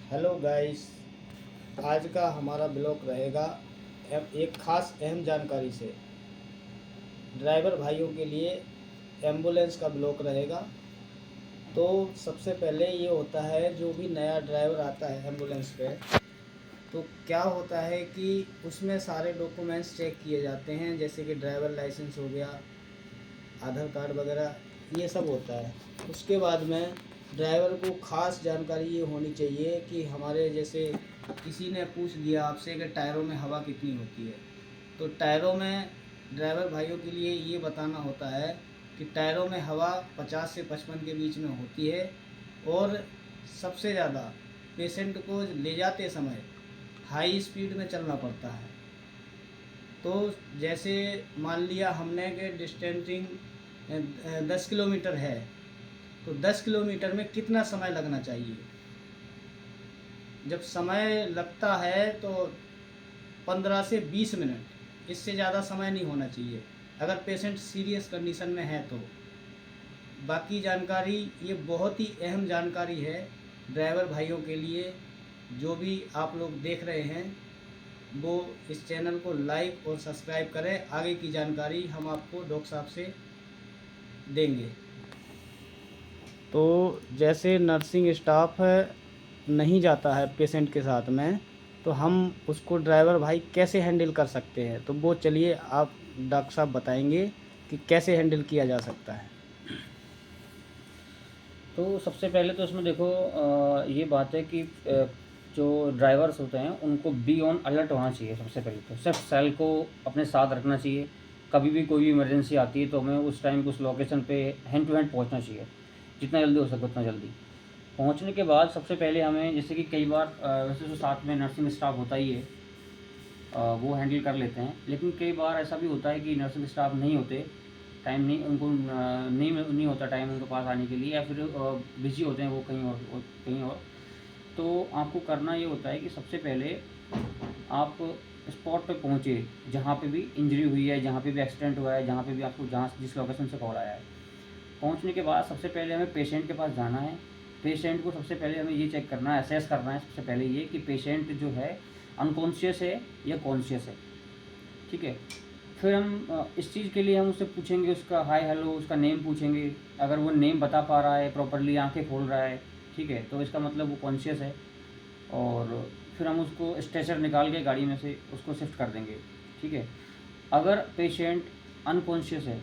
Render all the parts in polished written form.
Hello guys. आज का हमारा ब्लॉग रहेगा एक ख़ास अहम जानकारी से। ड्राइवर भाइयों के लिए एम्बुलेंस का ब्लॉग रहेगा। तो सबसे पहले ये होता है, जो भी नया ड्राइवर आता है एम्बुलेंस पे, तो क्या होता है कि उसमें सारे डॉक्यूमेंट्स चेक किए जाते हैं, जैसे कि ड्राइवर लाइसेंस हो गया, आधार कार्ड वगैरह, ये सब होता है। उसके बाद में ड्राइवर को ख़ास जानकारी ये होनी चाहिए कि हमारे जैसे किसी ने पूछ लिया आपसे कि टायरों में हवा कितनी होती है, तो टायरों में ड्राइवर भाइयों के लिए ये बताना होता है कि टायरों में हवा 50 से 55 के बीच में होती है। और सबसे ज़्यादा पेशेंट को ले जाते समय हाई स्पीड में चलना पड़ता है। तो जैसे मान लिया हमने कि डिस्टेंसिंग 10 किलोमीटर है, तो 10 किलोमीटर में कितना समय लगना चाहिए। जब समय लगता है तो 15 से 20 मिनट, इससे ज़्यादा समय नहीं होना चाहिए अगर पेशेंट सीरियस कंडीशन में है तो। बाकी जानकारी ये बहुत ही अहम जानकारी है ड्राइवर भाइयों के लिए। जो भी आप लोग देख रहे हैं वो इस चैनल को लाइक और सब्सक्राइब करें। आगे की जानकारी हम आपको डॉक्टर साहब से देंगे। तो जैसे नर्सिंग स्टाफ नहीं जाता है पेशेंट के साथ में, तो हम उसको ड्राइवर भाई कैसे हैंडल कर सकते हैं, तो वो चलिए आप डॉक्टर साहब बताएंगे कि कैसे हैंडल किया जा सकता है। तो सबसे पहले तो इसमें देखो, ये बात है कि जो ड्राइवर्स होते हैं उनको बी ऑन अलर्ट होना चाहिए। सबसे पहले तो सिर्फ सेल को अपने साथ रखना चाहिए। कभी भी कोई भी इमरजेंसी आती है तो हमें उस टाइम उस लोकेशन पे हैंड टू हैंड पहुंचना चाहिए, जितना जल्दी हो सके उतना जल्दी। पहुंचने के बाद सबसे पहले हमें, जैसे कि कई बार वैसे तो साथ में नर्सिंग स्टाफ होता ही है, वो हैंडल कर लेते हैं, लेकिन कई बार ऐसा भी होता है कि नर्सिंग स्टाफ नहीं होते, टाइम नहीं उनको, नहीं होता टाइम उनके पास आने के लिए, या फिर बिजी होते हैं वो कहीं और। तो आपको करना ये होता है कि सबसे पहले आप स्पॉट पे पहुँचे, जहाँ पे भी इंजरी हुई है, जहाँ पे भी एक्सीडेंट हुआ है, जहाँ पे भी आपको, जहाँ जिस लोकेशन से कॉल आया है। पहुँचने के बाद सबसे पहले हमें पेशेंट के पास जाना है। पेशेंट को सबसे पहले हमें ये चेक करना है, असेस करना है सबसे पहले ये कि पेशेंट जो है अनकॉन्शियस है या कॉन्शियस है। ठीक है। फिर हम इस चीज़ के लिए हम उससे पूछेंगे, उसका हाय हेलो, उसका नेम पूछेंगे। अगर वो नेम बता पा रहा है, प्रॉपरली आंखें खोल रहा है, ठीक है, तो इसका मतलब वो कॉन्शियस है। और फिर हम उसको स्ट्रेचर निकाल के गाड़ी में से उसको शिफ्ट कर देंगे। ठीक है। अगर पेशेंट अनकॉन्शियस है,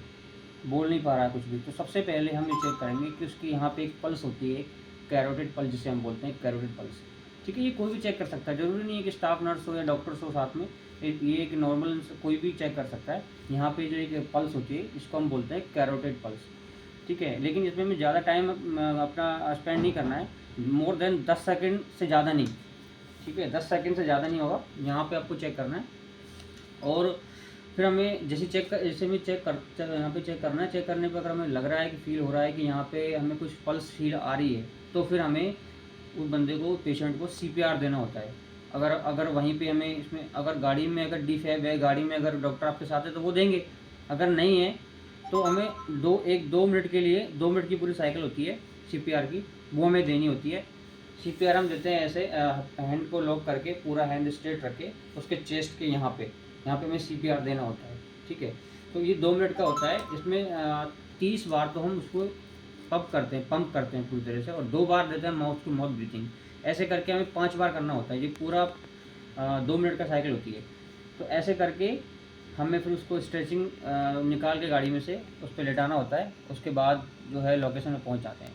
बोल नहीं पा रहा है कुछ भी, तो सबसे पहले हम ये चेक करेंगे कि उसकी यहाँ पे एक पल्स होती है, कैरोटिड पल्स जिसे हम बोलते हैं, कैरोटिड पल्स। ठीक है। ये कोई भी चेक कर सकता है, ज़रूरी नहीं है कि स्टाफ नर्स हो या डॉक्टर्स हो साथ में। ये एक नॉर्मल कोई भी चेक कर सकता है। यहाँ पे जो एक पल्स होती है इसको हम बोलते हैं कैरोटिड पल्स। ठीक है। लेकिन इसमें हमें ज़्यादा टाइम अपना स्पेंड नहीं करना है, मोर देन 10 सेकेंड से ज़्यादा नहीं। ठीक है। 10 सेकेंड से ज़्यादा नहीं होगा, यहाँ पे आपको चेक करना है। और फिर हमें जैसे हमें यहाँ पे चेक करना है। चेक करने पर अगर हमें लग रहा है कि फील हो रहा है कि यहाँ पे हमें कुछ पल्स फील आ रही है, तो फिर हमें उस बंदे को, पेशेंट को सीपीआर देना होता है। अगर अगर वहीं पे हमें, इसमें अगर गाड़ी में अगर डिफैब है, गाड़ी में अगर डॉक्टर आपके साथ है तो वो देंगे। अगर नहीं है तो हमें 2 मिनट के लिए, 2 मिनट की पूरी साइकिल होती है सीपीआर की, वो हमें देनी होती है। सीपीआर हम देते हैं ऐसे, हैंड को लॉक करके, पूरा हैंड स्ट्रेट रख के, उसके चेस्ट के यहाँ पे हमें सीपीआर देना होता है। ठीक है। तो ये 2 मिनट का होता है। इसमें 30 बार तो हम उसको पंप करते हैं पूरी तरह से, और 2 बार देते हैं माउथ टू माउथ ब्रीथिंग। ऐसे करके हमें 5 बार करना होता है। ये पूरा 2 मिनट का साइकिल होती है। तो ऐसे करके हमें फिर उसको स्ट्रेचिंग निकाल के गाड़ी में से उस पर लेटाना होता है। उसके बाद जो है लोकेशन में पहुंच जाते हैं।